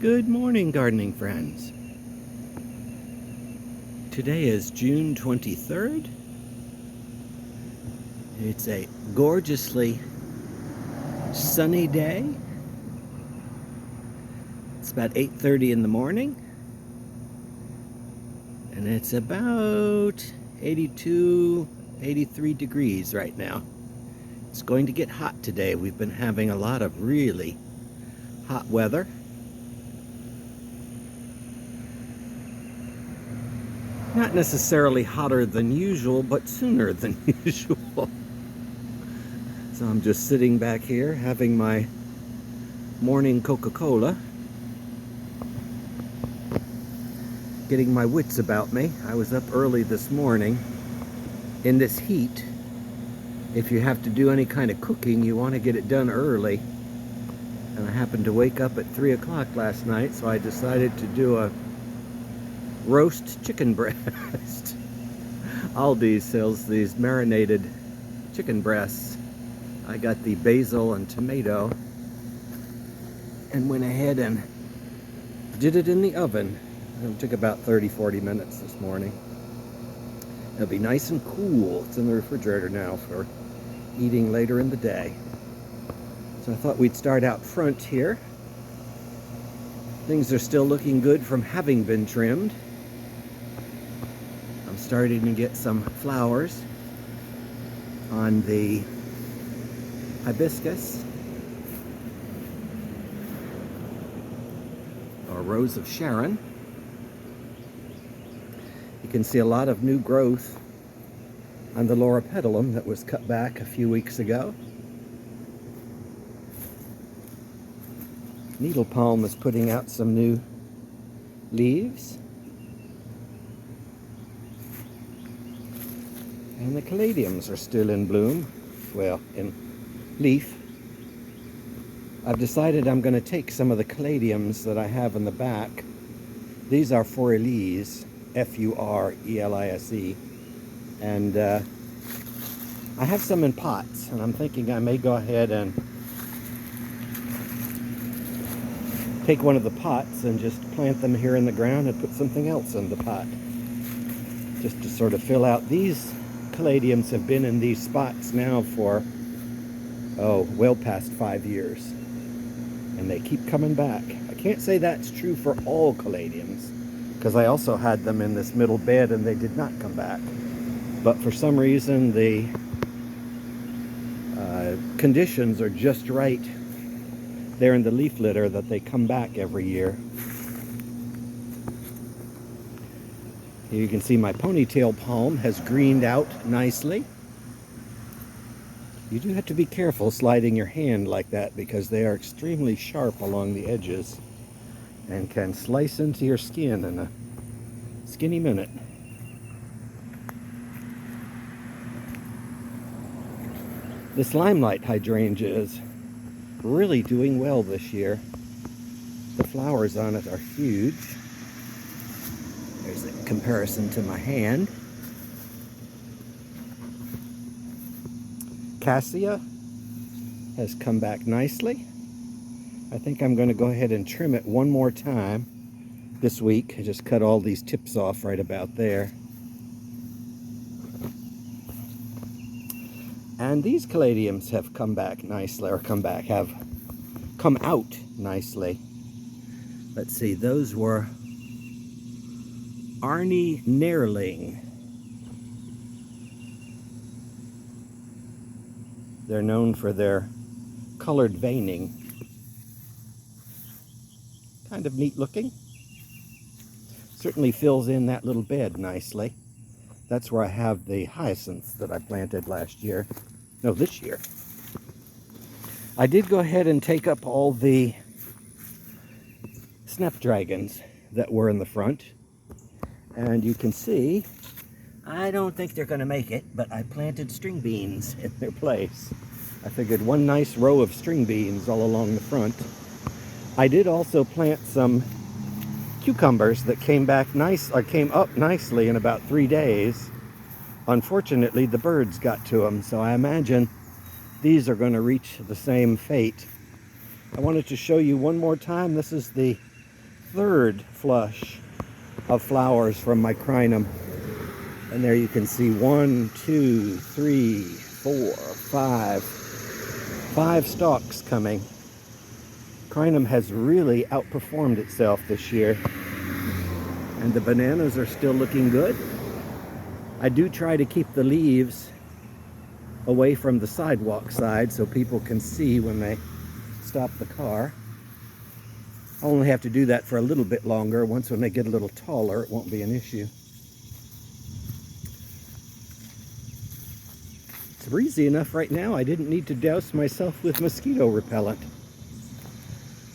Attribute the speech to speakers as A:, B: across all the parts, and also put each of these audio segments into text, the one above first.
A: Good morning, gardening friends. Today is June 23rd. It's a gorgeously sunny day. It's about 8:30 in the morning, and it's about 82, 83 degrees right now. It's going to get hot today. We've been having a lot of really hot weather. Not necessarily hotter than usual, but sooner than usual. So I'm just sitting back here having my morning Coca-Cola, getting my wits about me. I was up early this morning. In this heat, if you have to do any kind of cooking, you want to get it done early. And I happened to wake up at 3 o'clock last night, so I decided to do a roast chicken breast. Aldi sells these marinated chicken breasts. I got the basil and tomato and went ahead and did it in the oven. It took about 30-40 minutes this morning. It'll be nice and cool. It's in the refrigerator now for eating later in the day. So I thought we'd start out front here. Things are still looking good from having been trimmed. I'm starting to get some flowers on the hibiscus, or Rose of Sharon. You can see a lot of new growth on the loropetalum that was cut back a few weeks ago. Needle palm is putting out some new leaves. And the caladiums are still in bloom, well, in leaf. I've decided I'm going to take some of the caladiums that I have in the back. These are Furelis, F-U-R-E-L-I-S-E. And I have some in pots, and I'm thinking I may go ahead and take one of the pots and just plant them here in the ground and put something else in the pot, just to sort of fill out. These caladiums have been in these spots now for, well past 5 years, and they keep coming back. I can't say that's true for all caladiums, because I also had them in this middle bed and they did not come back. But for some reason the conditions are just right there in the leaf litter that they come back every year. Here you can see my ponytail palm has greened out nicely. You do have to be careful sliding your hand like that, because they are extremely sharp along the edges and can slice into your skin in a skinny minute. This limelight hydrangea is really doing well this year. The flowers on it are huge. There's a comparison to my hand. Cassia has come back nicely. I think I'm going to go ahead and trim it one more time this week. I just cut all these tips off right about there. And these caladiums have come back nicely, or have come out nicely. Let's see, those were Arnie Nairling. They're known for their colored veining. Kind of neat looking. Certainly fills in that little bed nicely. That's where I have the hyacinths that I planted last year. No, this year. I did go ahead and take up all the snapdragons that were in the front. And you can see, I don't think they're going to make it, but I planted string beans in their place. I figured one nice row of string beans all along the front. I did also plant some cucumbers that came up nicely in about 3 days. Unfortunately, the birds got to them, so I imagine these are going to reach the same fate. I wanted to show you one more time. This is the third flush of flowers from my crinum. And there you can see 1, 2, 3, 4, 5. 5 stalks coming. Crinum has really outperformed itself this year. And the bananas are still looking good. I do try to keep the leaves away from the sidewalk side so people can see when they stop the car. I'll only have to do that for a little bit longer. Once when they get a little taller, it won't be an issue. It's breezy enough right now, I didn't need to douse myself with mosquito repellent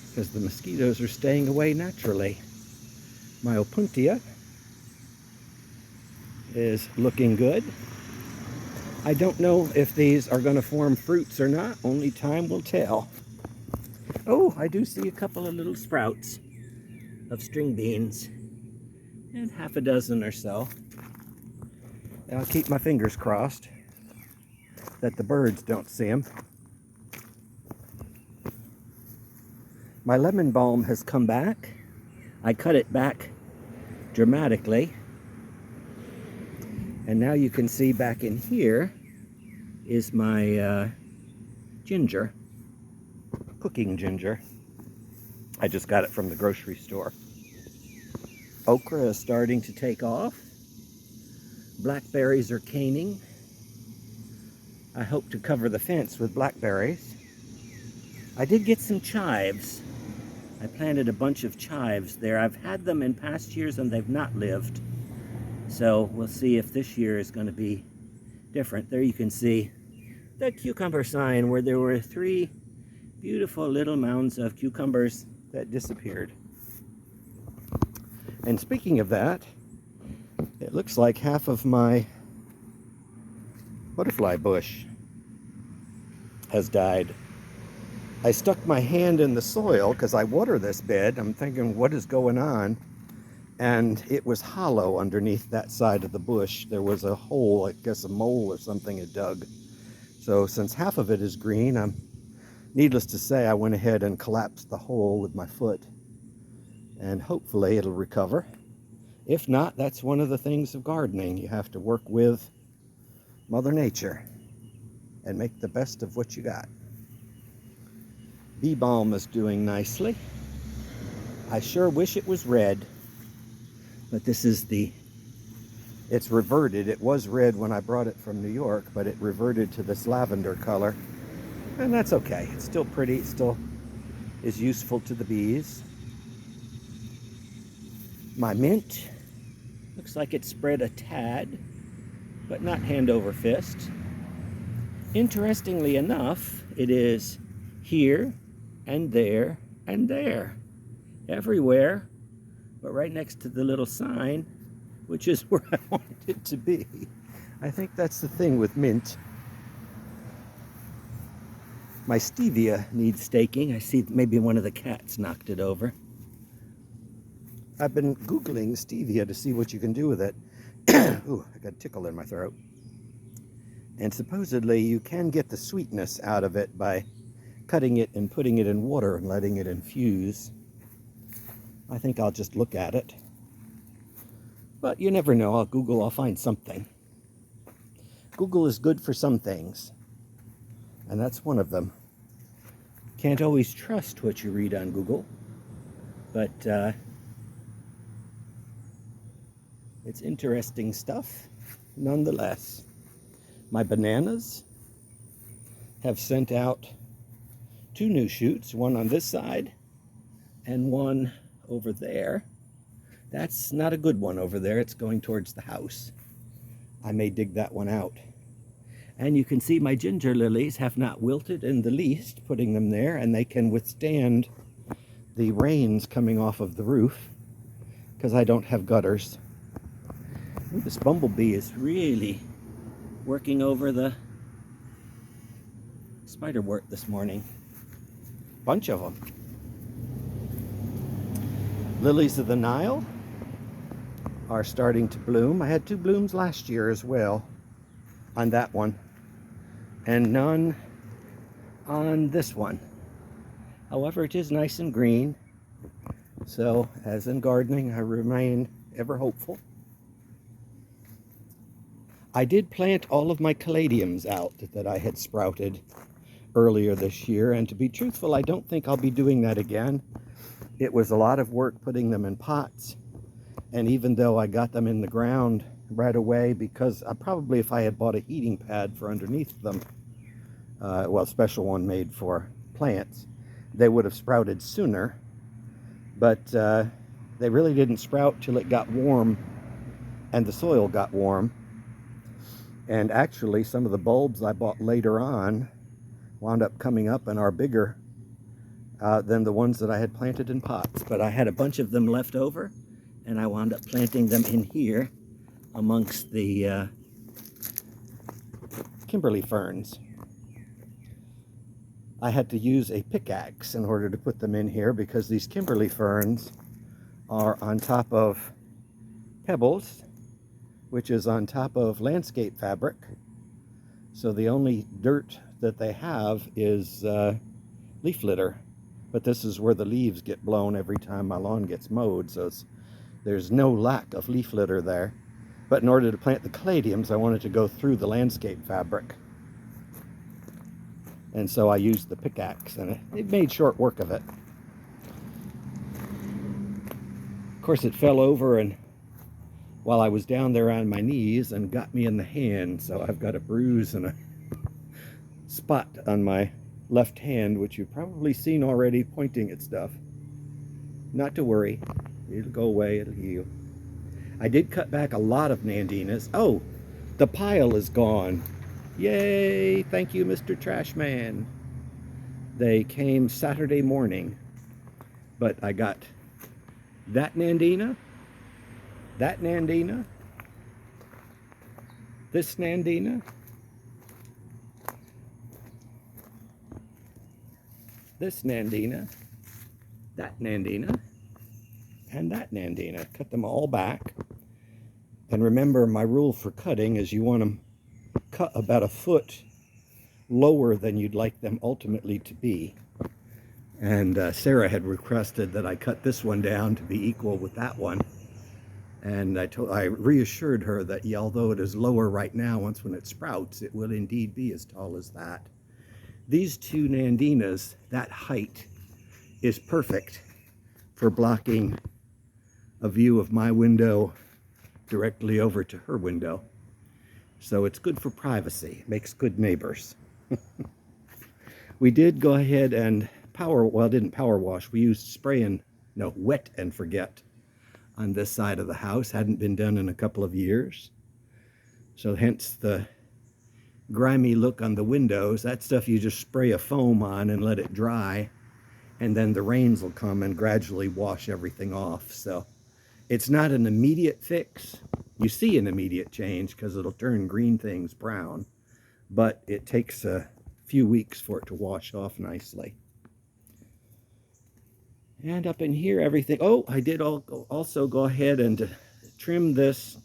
A: because the mosquitoes are staying away naturally. My opuntia is looking good. I don't know if these are going to form fruits or not. Only time will tell. Oh, I do see a couple of little sprouts of string beans and half a dozen or so. And I'll keep my fingers crossed that the birds don't see them. My lemon balm has come back. I cut it back dramatically. And now you can see back in here is my ginger, cooking ginger. I just got it from the grocery store. Okra is starting to take off. Blackberries are caning. I hope to cover the fence with blackberries. I did get some chives. I planted a bunch of chives there. I've had them in past years and they've not lived. So we'll see if this year is going to be different. There you can see the cucumber sign where there were 3 beautiful little mounds of cucumbers that disappeared. And speaking of that, it looks like half of my butterfly bush has died. I stuck my hand in the soil because I water this bed. I'm thinking, what is going on? And it was hollow underneath that side of the bush. There was a hole, I guess a mole or something had dug. So since half of it is green, needless to say, I went ahead and collapsed the hole with my foot. And hopefully it'll recover. If not, that's one of the things of gardening. You have to work with Mother Nature and make the best of what you got. Bee balm is doing nicely. I sure wish it was red, but this is it's reverted. It was red when I brought it from New York, but it reverted to this lavender color, and that's okay. It's still pretty. It still is useful to the bees. My mint looks like it spread a tad, but not hand over fist. Interestingly enough, it is here and there and there, everywhere, but right next to the little sign, which is where I wanted it to be. I think that's the thing with mint. My stevia needs staking. I see maybe one of the cats knocked it over. I've been Googling stevia to see what you can do with it. Ooh, I got a tickle in my throat. And supposedly you can get the sweetness out of it by cutting it and putting it in water and letting it infuse. I think I'll just look at it. But you never know. I'll find something. Google is good for some things, and that's one of them. Can't always trust what you read on Google, but it's interesting stuff nonetheless. My bananas have sent out 2 new shoots, one on this side and one over there. That's not a good one over there. It's going towards the house. I may dig that one out. And you can see my ginger lilies have not wilted in the least, putting them there, and they can withstand the rains coming off of the roof because I don't have gutters. Ooh, this bumblebee is really working over the spiderwort this morning. Bunch of them. Lilies of the Nile are starting to bloom. I had 2 blooms last year as well on that one, and none on this one. However, it is nice and green. So, as in gardening, I remain ever hopeful. I did plant all of my caladiums out that I had sprouted earlier this year, and to be truthful, I don't think I'll be doing that again. It was a lot of work putting them in pots, and even though I got them in the ground right away, because probably if I had bought a heating pad for underneath them, well, a special one made for plants, they would have sprouted sooner, but they really didn't sprout till it got warm and the soil got warm. And actually, some of the bulbs I bought later on wound up coming up and are bigger than the ones that I had planted in pots. But I had a bunch of them left over, and I wound up planting them in here amongst the Kimberly ferns. I had to use a pickaxe in order to put them in here because these Kimberly ferns are on top of pebbles, which is on top of landscape fabric. So the only dirt that they have is leaf litter. But this is where the leaves get blown every time my lawn gets mowed, so there's no lack of leaf litter there. But in order to plant the caladiums, I wanted to go through the landscape fabric. And so I used the pickaxe, and it made short work of it. Of course, it fell over and while I was down there on my knees and got me in the hand, so I've got a bruise and a spot on my left hand, which you've probably seen already pointing at stuff. Not to worry, it'll go away, it'll heal. I did cut back a lot of nandinas. Oh, the pile is gone. Yay, thank you, Mr. Trashman. They came Saturday morning, but I got that nandina, that nandina, this nandina, this nandina, that nandina, and that nandina. Cut them all back. And remember, my rule for cutting is you want them cut about a foot lower than you'd like them ultimately to be. And Sarah had requested that I cut this one down to be equal with that one. And I reassured her that although it is lower right now, once when it sprouts, it will indeed be as tall as that. These two nandinas, that height is perfect for blocking a view of my window directly over to her window. So it's good for privacy, makes good neighbors. We did go ahead and didn't power wash. We used wet and forget on this side of the house. Hadn't been done in a couple of years. So hence the grimy look on the windows. That stuff you just spray a foam on and let it dry, and then the rains will come and gradually wash everything off. So it's not an immediate fix. You see an immediate change because it'll turn green things brown, but it takes a few weeks for it to wash off nicely. And up in here, everything. Oh, I did also go ahead and trim this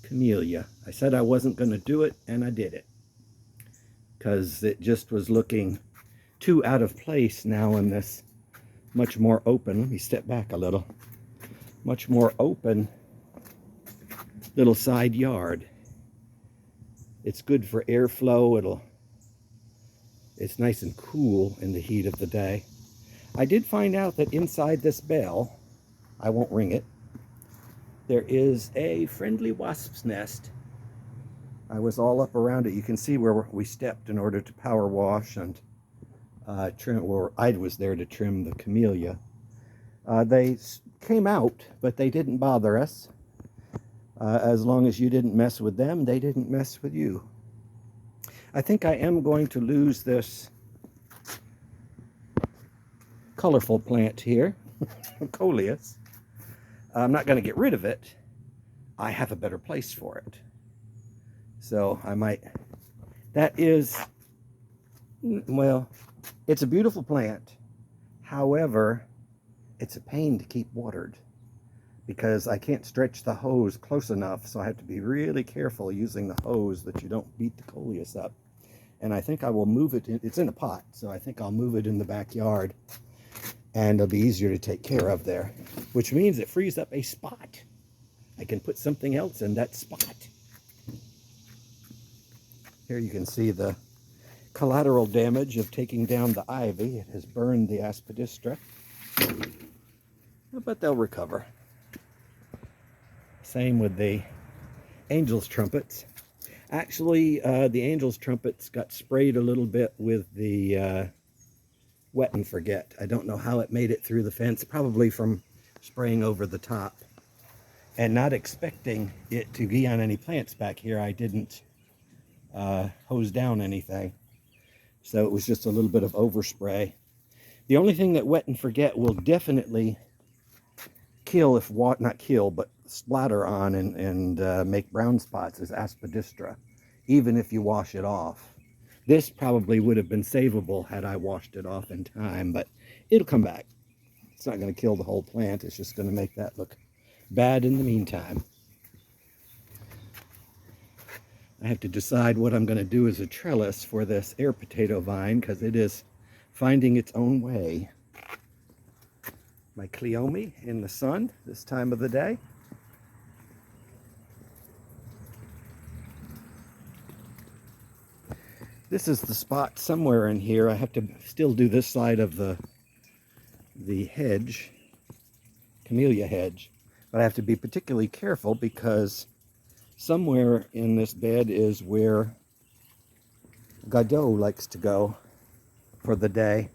A: camellia. I said I wasn't going to do it, and I did it because it just was looking too out of place now in this much more open. Let me step back a little. Much more open little side yard. It's good for airflow. It's nice and cool in the heat of the day. I did find out that inside this bell, I won't ring it, there is a friendly wasp's nest. I was all up around it. You can see where we stepped in order to power wash and trim, or I was there to trim the camellia. They came out, but they didn't bother us. As long as you didn't mess with them, they didn't mess with you. I think I am going to lose this colorful plant here, Coleus. I'm not going to get rid of it. I have a better place for it. So I might, well, it's a beautiful plant. However, it's a pain to keep watered because I can't stretch the hose close enough, so I have to be really careful using the hose that you don't beat the coleus up. And I think I will move it, it's in a pot, so I think I'll move it in the backyard and it'll be easier to take care of there, which means it frees up a spot. I can put something else in that spot. Here you can see the collateral damage of taking down the ivy. It has burned the aspidistra, but they'll recover. Same with the angel's trumpets. Actually, the angel's trumpets got sprayed a little bit with the wet and forget. I don't know how it made it through the fence, probably from spraying over the top. And not expecting it to be on any plants back here, I didn't hose down anything. So it was just a little bit of overspray. The only thing that wet and forget will definitely kill, if not kill, but splatter on and make brown spots is aspidistra, even if you wash it off. This probably would have been savable had I washed it off in time, but it'll come back. It's not going to kill the whole plant. It's just going to make that look bad in the meantime. I have to decide what I'm going to do as a trellis for this air potato vine, because it is finding its own way. My cleome in the sun this time of the day. This is the spot somewhere in here. I have to still do this side of the hedge, camellia hedge, but I have to be particularly careful because somewhere in this bed is where Godot likes to go for the day.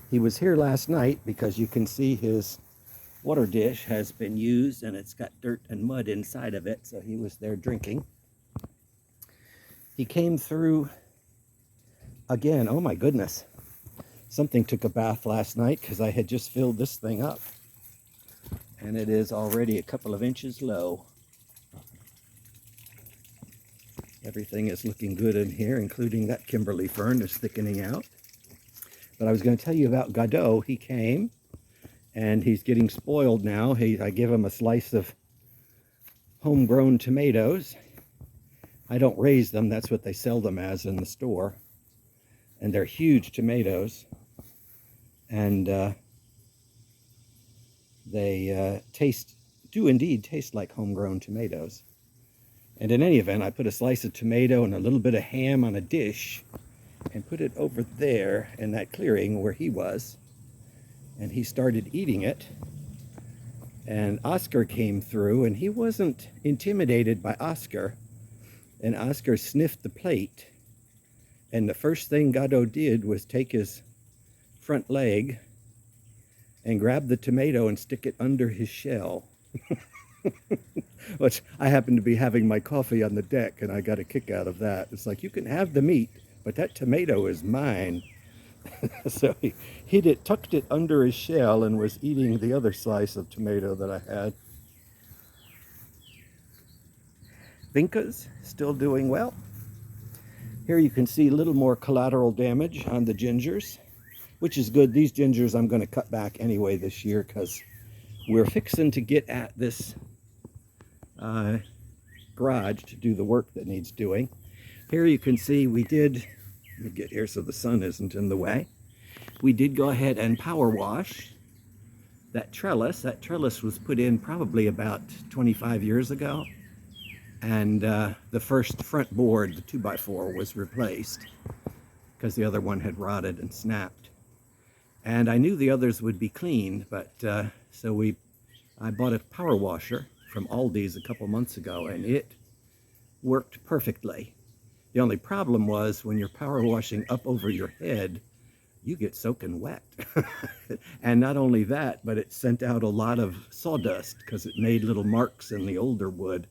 A: He was here last night because you can see his water dish has been used and it's got dirt and mud inside of it, so he was there drinking. He came through again. Oh my goodness. Something took a bath last night because I had just filled this thing up. And it is already a couple of inches low. Everything is looking good in here, including that Kimberly fern is thickening out. But I was going to tell you about Godot. He came, and he's getting spoiled now. I give him a slice of homegrown tomatoes. I don't raise them. That's what they sell them as in the store. And they're huge tomatoes. And they do indeed taste like homegrown tomatoes. And in any event, I put a slice of tomato and a little bit of ham on a dish and put it over there in that clearing where he was. And he started eating it. And Oscar came through, and he wasn't intimidated by Oscar. And Oscar sniffed the plate. And the first thing Godot did was take his front leg and grab the tomato and stick it under his shell. Which I happened to be having my coffee on the deck, and I got a kick out of that. It's like, you can have the meat, but that tomato is mine. So he tucked it under his shell and was eating the other slice of tomato that I had. Vincas still doing well. Here you can see a little more collateral damage on the gingers, which is good. These gingers I'm going to cut back anyway this year because we're fixing to get at this garage to do the work that needs doing. Here you can see let me get here so the sun isn't in the way. We did go ahead and power wash that trellis. That trellis was put in probably about 25 years ago. And the first front board, the 2x4, was replaced because the other one had rotted and snapped. And I knew the others would be cleaned, but so I bought a power washer from Aldi's a couple months ago, and it worked perfectly. The only problem was when you're power washing up over your head, you get soaking wet. And not only that, but it sent out a lot of sawdust because it made little marks in the older wood.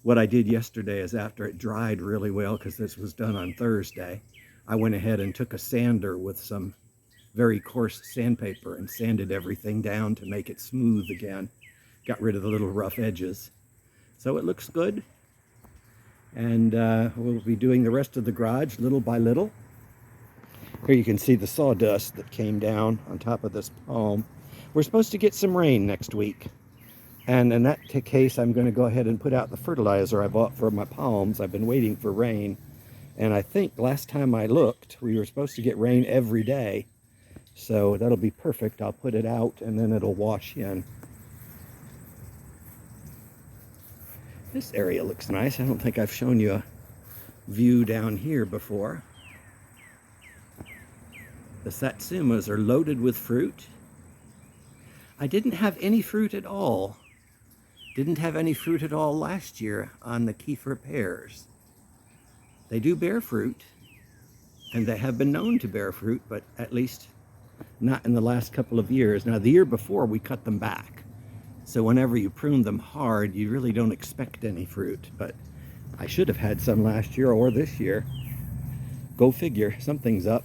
A: What I did yesterday is, after it dried really well, because this was done on Thursday, I went ahead and took a sander with some very coarse sandpaper and sanded everything down to make it smooth again. Got rid of the little rough edges. So it looks good. And we'll be doing the rest of the garage little by little. Here you can see the sawdust that came down on top of this palm. We're supposed to get some rain next week. And in that case, I'm going to go ahead and put out the fertilizer I bought for my palms. I've been waiting for rain. And I think last time I looked, we were supposed to get rain every day. So that'll be perfect. I'll put it out and then it'll wash in. This area looks nice. I don't think I've shown you a view down here before. The satsumas are loaded with fruit. I didn't have any fruit at all. Didn't have any fruit at all last year on the Cuphea pears. They do bear fruit, and they have been known to bear fruit, but at least not in the last couple of years. Now, the year before, we cut them back. So whenever you prune them hard, you really don't expect any fruit. But I should have had some last year or this year. Go figure, something's up.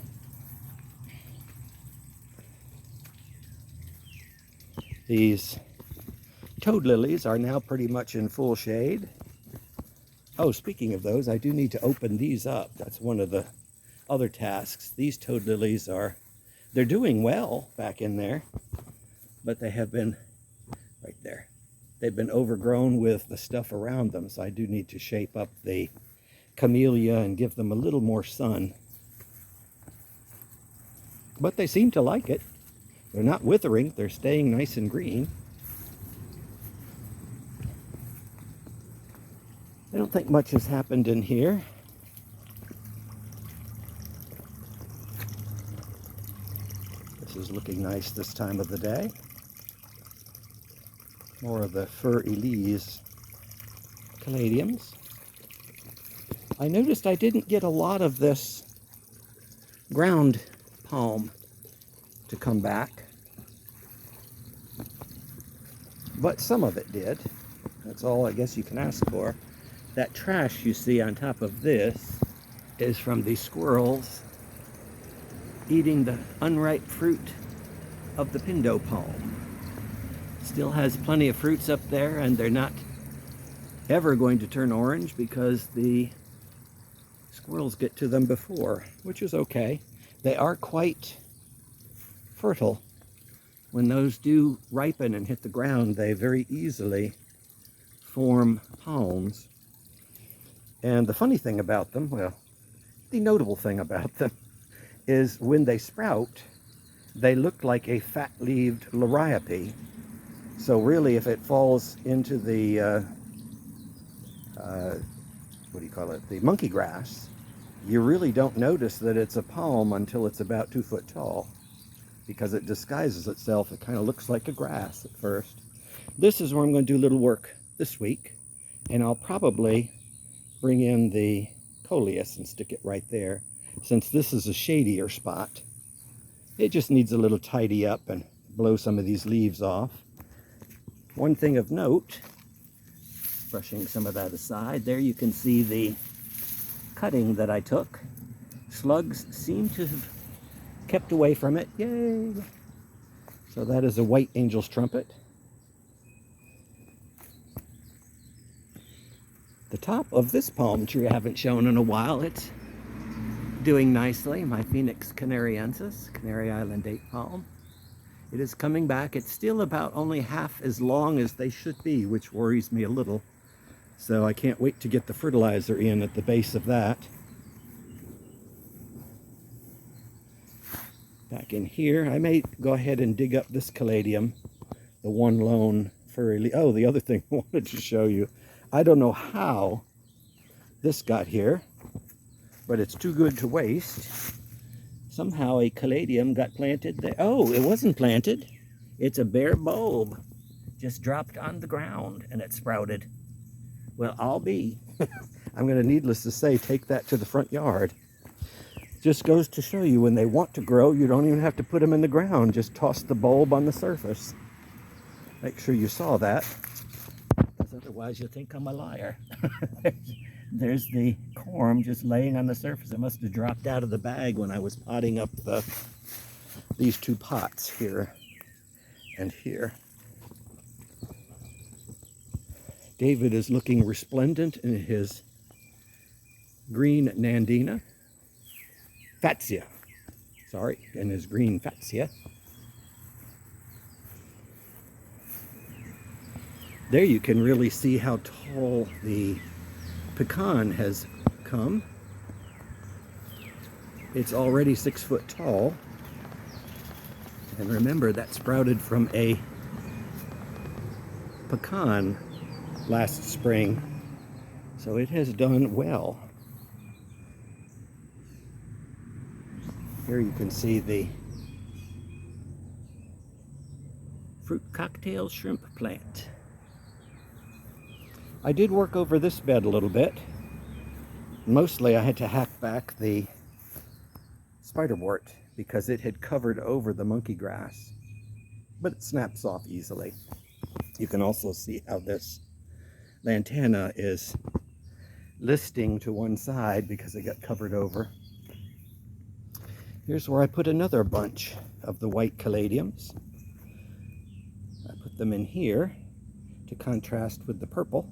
A: These toad lilies are now pretty much in full shade. Oh, speaking of those, I do need to open these up. That's one of the other tasks. These toad lilies they're doing well back in there, but they have been, right there, they've been overgrown with the stuff around them, so I do need to shape up the camellia and give them a little more sun. But they seem to like it. They're not withering, they're staying nice and green. I don't think much has happened in here. This is looking nice this time of the day. More of the fur elise caladiums. I noticed I didn't get a lot of this ground palm to come back, but some of it did. That's all I guess you can ask for. That trash you see on top of this is from the squirrels eating the unripe fruit of the pindo palm. Still has plenty of fruits up there, and they're not ever going to turn orange because the squirrels get to them before, which is okay. They are quite fertile. When those do ripen and hit the ground, they very easily form palms. And the funny thing about them, well, the notable thing about them, is when they sprout, they look like a fat-leaved liriope. So really, if it falls into the, what do you call it, the monkey grass, you really don't notice that it's a palm until it's about 2 foot tall, because it disguises itself. It kind of looks like a grass at first. This is where I'm going to do a little work this week, and I'll probably bring in the coleus and stick it right there. Since this is a shadier spot, it just needs a little tidy up and blow some of these leaves off. One thing of note, brushing some of that aside, there you can see the cutting that I took. Slugs seem to have kept away from it. Yay! So that is a white angel's trumpet. The top of this palm tree I haven't shown in a while. It's doing nicely. My Phoenix canariensis, Canary Island date palm. It is coming back. It's still about only half as long as they should be, which worries me a little. So I can't wait to get the fertilizer in at the base of that. Back in here, I may go ahead and dig up this caladium, the one lone furry leaf. Oh, the other thing I wanted to show you. I don't know how this got here, but it's too good to waste. Somehow a caladium got planted there. Oh, it wasn't planted. It's a bare bulb. Just dropped on the ground and it sprouted. Well, I'll be. I'm going to, needless to say, take that to the front yard. Just goes to show you, when they want to grow, you don't even have to put them in the ground. Just toss the bulb on the surface. Make sure you saw that. Otherwise you'll think I'm a liar. There's the corm just laying on the surface. It must have dropped out of the bag when I was potting up these two pots here and here. David is looking resplendent in his green Nandina. Fatsia. Sorry, in his green Fatsia. There you can really see how tall the pecan has come. It's already 6 foot tall. And remember, that sprouted from a pecan last spring, so it has done well. Here you can see the fruit cocktail shrimp plant. I did work over this bed a little bit. Mostly I had to hack back the spiderwort because it had covered over the monkey grass, but it snaps off easily. You can also see how this lantana is listing to one side because it got covered over. Here's where I put another bunch of the white caladiums. I put them in here to contrast with the purple.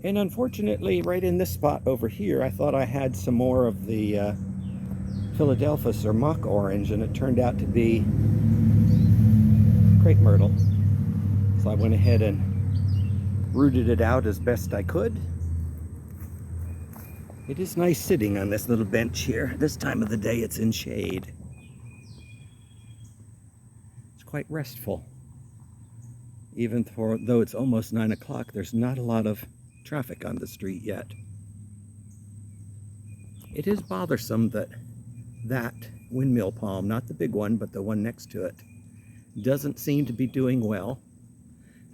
A: And unfortunately, right in this spot over here, I thought I had some more of the Philadelphus or mock orange, and it turned out to be crepe myrtle. So I went ahead and rooted it out as best I could. It is nice sitting on this little bench here. This time of the day it's in shade. It's quite restful. Even though it's almost 9 o'clock, there's not a lot of traffic on the street yet. It is bothersome that that windmill palm, not the big one, but the one next to it, doesn't seem to be doing well.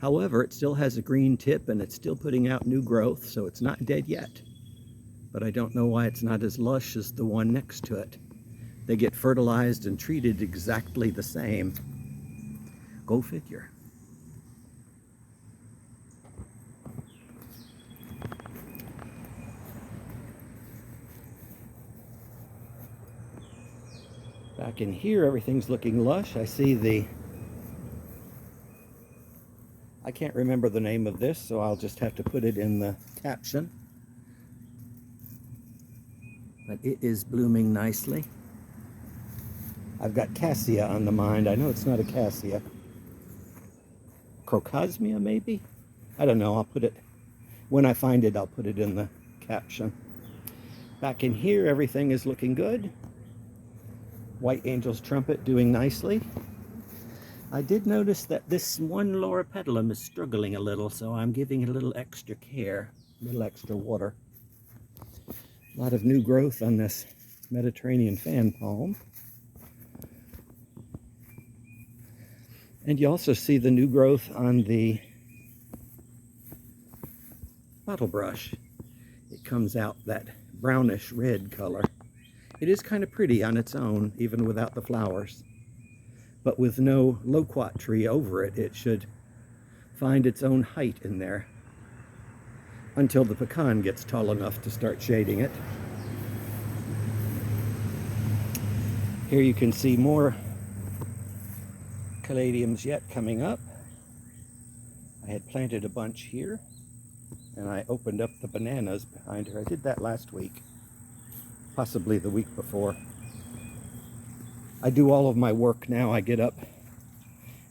A: However, it still has a green tip and it's still putting out new growth, so it's not dead yet. But I don't know why it's not as lush as the one next to it. They get fertilized and treated exactly the same. Go figure. Back in here, everything's looking lush. I see I can't remember the name of this, so I'll just have to put it in the caption. But it is blooming nicely. I've got cassia on the mind. I know it's not a cassia. Crocosmia, maybe? I don't know. I'll put it, when I find it, I'll put it in the caption. Back in here, everything is looking good. White angel's trumpet doing nicely. I did notice that this one loropetalum is struggling a little, so I'm giving it a little extra care, a little extra water. A lot of new growth on this Mediterranean fan palm. And you also see the new growth on the bottle brush. It comes out that brownish red color. It is kind of pretty on its own, even without the flowers. But with no loquat tree over it, it should find its own height in there until the pecan gets tall enough to start shading it. Here you can see more caladiums yet coming up. I had planted a bunch here, and I opened up the bananas behind her. I did that last week, possibly the week before. I do all of my work now. I get up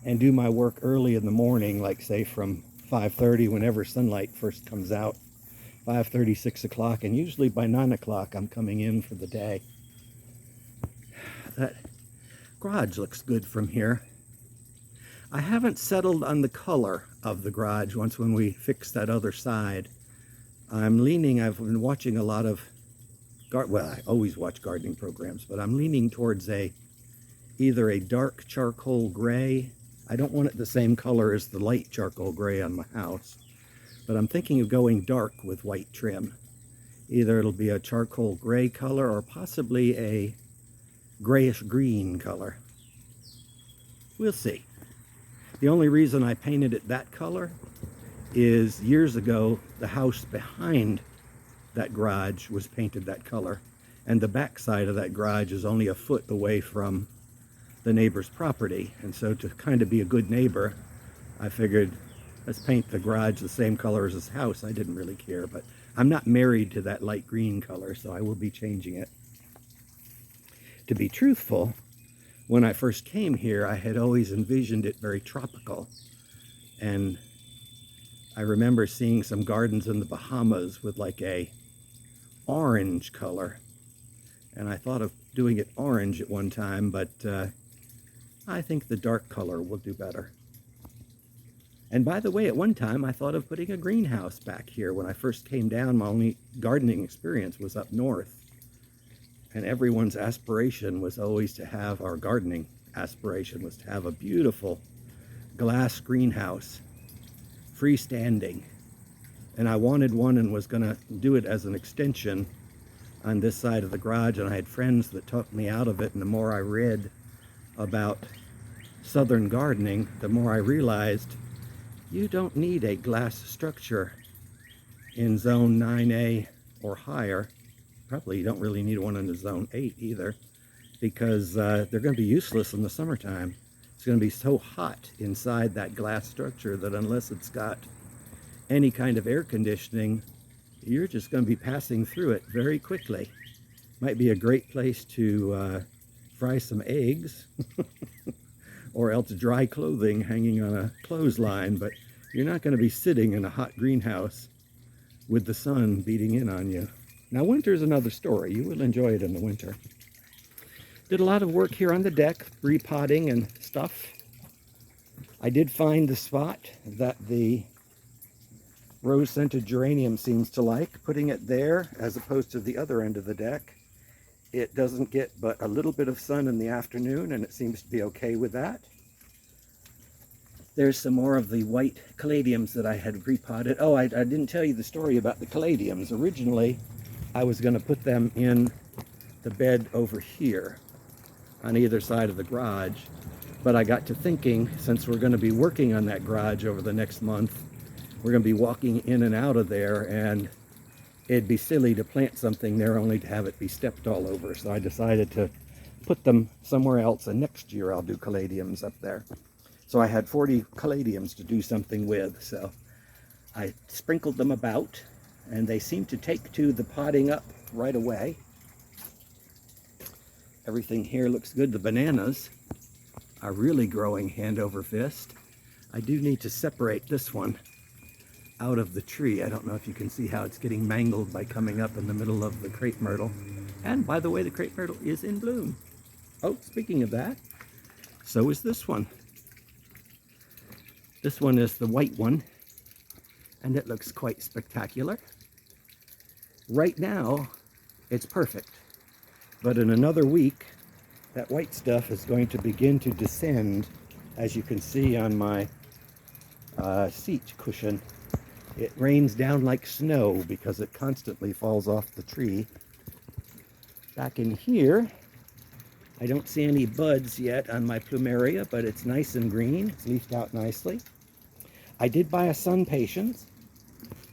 A: and do my work early in the morning, like say from 5:30, whenever sunlight first comes out, 5:30, 6 o'clock, and usually by 9 o'clock I'm coming in for the day. That garage looks good from here. I haven't settled on the color of the garage when we fix that other side. I've been watching a lot of, well, I always watch gardening programs, but I'm leaning towards either a dark charcoal gray. I don't want it the same color as the light charcoal gray on my house, but I'm thinking of going dark with white trim. Either it'll be a charcoal gray color or possibly a grayish green color. We'll see. The only reason I painted it that color is years ago, the house behind that garage was painted that color, and the back side of that garage is only a foot away from the neighbor's property. And so to kind of be a good neighbor, I figured, let's paint the garage the same color as this house. I didn't really care, but I'm not married to that light green color, so I will be changing it. To be truthful, when I first came here, I had always envisioned it very tropical. And I remember seeing some gardens in the Bahamas with like a orange color. And I thought of doing it orange at one time, but I think the dark color will do better. And by the way, at one time I thought of putting a greenhouse back here. When I first came down, my only gardening experience was up north. And everyone's aspiration was always to have, our gardening aspiration was to have a beautiful glass greenhouse, freestanding. And I wanted one and was going to do it as an extension on this side of the garage. And I had friends that talked me out of it. And the more I read about southern gardening, the more I realized you don't need a glass structure in zone 9A or higher. Probably you don't really need one in the zone 8 either, because they're going to be useless in the summertime. It's going to be so hot inside that glass structure that unless it's got any kind of air conditioning, you're just going to be passing through it very quickly. Might be a great place to fry some eggs or else dry clothing hanging on a clothesline, but you're not going to be sitting in a hot greenhouse with the sun beating in on you. Now, winter's another story. You will enjoy it in the winter. Did a lot of work here on the deck, repotting and stuff. I did find the spot that the rose-scented geranium seems to like, putting it there as opposed to the other end of the deck. It doesn't get but a little bit of sun in the afternoon, and it seems to be okay with that. There's some more of the white caladiums that I had repotted. Oh, I didn't tell you the story about the caladiums. Originally, I was going to put them in the bed over here on either side of the garage. But I got to thinking, since we're going to be working on that garage over the next month, we're going to be walking in and out of there, and it'd be silly to plant something there only to have it be stepped all over. So I decided to put them somewhere else, and next year I'll do caladiums up there. So I had 40 caladiums to do something with, so I sprinkled them about, and they seem to take to the potting up right away. Everything here looks good. The bananas are really growing hand over fist. I do need to separate this one out of the tree. I don't know if you can see how it's getting mangled by coming up in the middle of the crepe myrtle. And by the way, the crepe myrtle is in bloom. Oh, speaking of that, so is this one. This one is the white one, and it looks quite spectacular. Right now, it's perfect. But in another week, that white stuff is going to begin to descend, as you can see on my seat cushion. It rains down like snow because it constantly falls off the tree. Back in here, I don't see any buds yet on my plumeria, but it's nice and green. It's leafed out nicely. I did buy a sun patience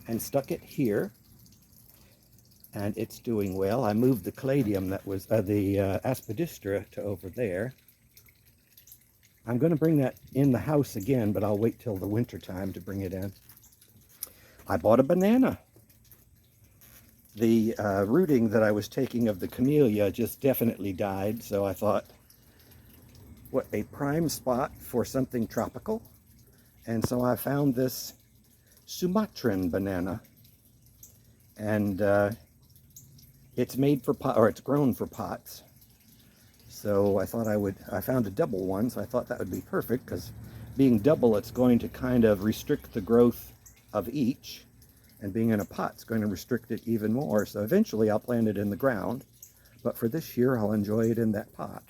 A: and stuck it here, and it's doing well. I moved the caladium that was the aspidistra to over there. I'm going to bring that in the house again, but I'll wait till the winter time to bring it in. I bought a banana. The rooting that I was taking of the camellia just definitely died, so I thought, what a prime spot for something tropical. And so I found this Sumatran banana, and it's made for pot, or it's grown for pots. So I thought I found a double one, so I thought that would be perfect, because being double, it's going to kind of restrict the growth of each, and being in a pot is going to restrict it even more. So eventually I'll plant it in the ground, but for this year I'll enjoy it in that pot.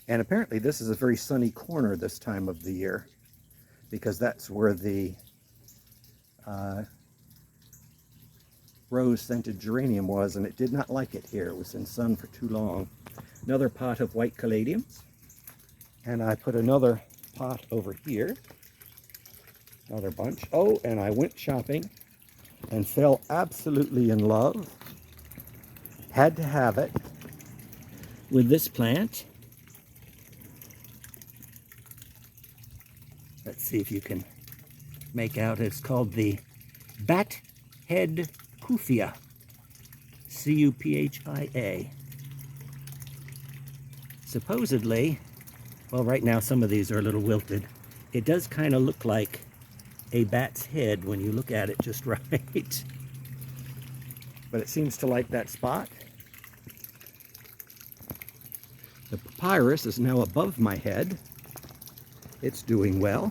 A: And apparently this is a very sunny corner this time of the year, because that's where the rose-scented geranium was, and it did not like it here. It was in sun for too long. Another pot of white caladiums, and I put another pot over here. Another bunch. Oh, and I went shopping and fell absolutely in love. Had to have it with this plant. Let's see if you can make out. It's called the Faced Cuphea. C-U-P-H-I-A. Supposedly, well, right now some of these are a little wilted. It does kind of look like a bat's head when you look at it just right. But it seems to like that spot. The papyrus is now above my head. It's doing well.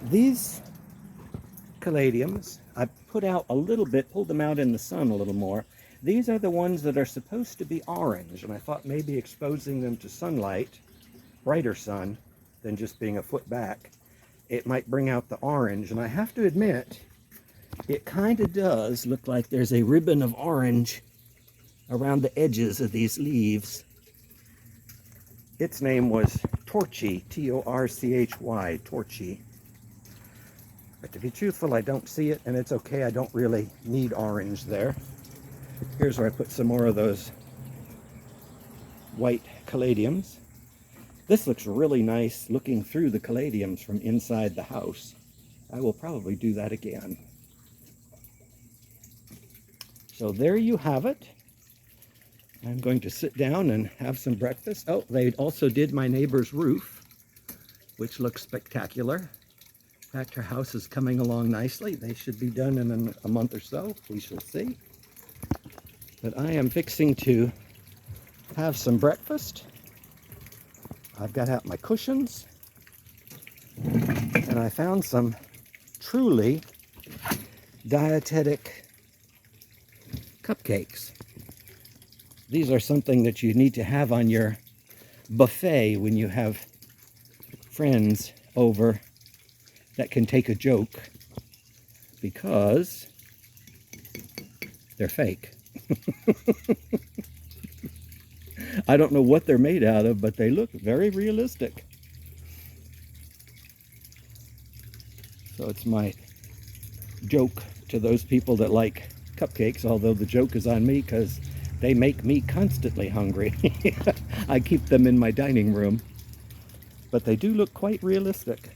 A: These caladiums, I put out a little bit, pulled them out in the sun a little more. These are the ones that are supposed to be orange, and I thought maybe exposing them to sunlight, brighter sun, than just being a foot back, it might bring out the orange. And I have to admit, it kind of does look like there's a ribbon of orange around the edges of these leaves. Its name was Torchy, T-O-R-C-H-Y, Torchy. But to be truthful, I don't see it, and it's okay. I don't really need orange there. Here's where I put some more of those white caladiums. This looks really nice looking through the caladiums from inside the house. I will probably do that again. So there you have it. I'm going to sit down and have some breakfast. Oh, they also did my neighbor's roof, which looks spectacular. In fact, her house is coming along nicely. They should be done in a month or so. We shall see. But I am fixing to have some breakfast. I've got out my cushions, and I found some truly dietetic cupcakes. These are something that you need to have on your buffet when you have friends over that can take a joke, because they're fake. I don't know what they're made out of, but they look very realistic. So it's my joke to those people that like cupcakes, although the joke is on me because they make me constantly hungry. I keep them in my dining room, but they do look quite realistic.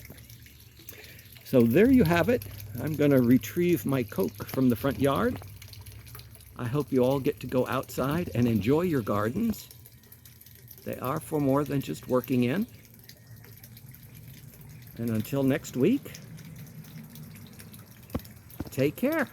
A: So there you have it. I'm going to retrieve my Coke from the front yard. I hope you all get to go outside and enjoy your gardens. They are for more than just working in. And until next week, take care.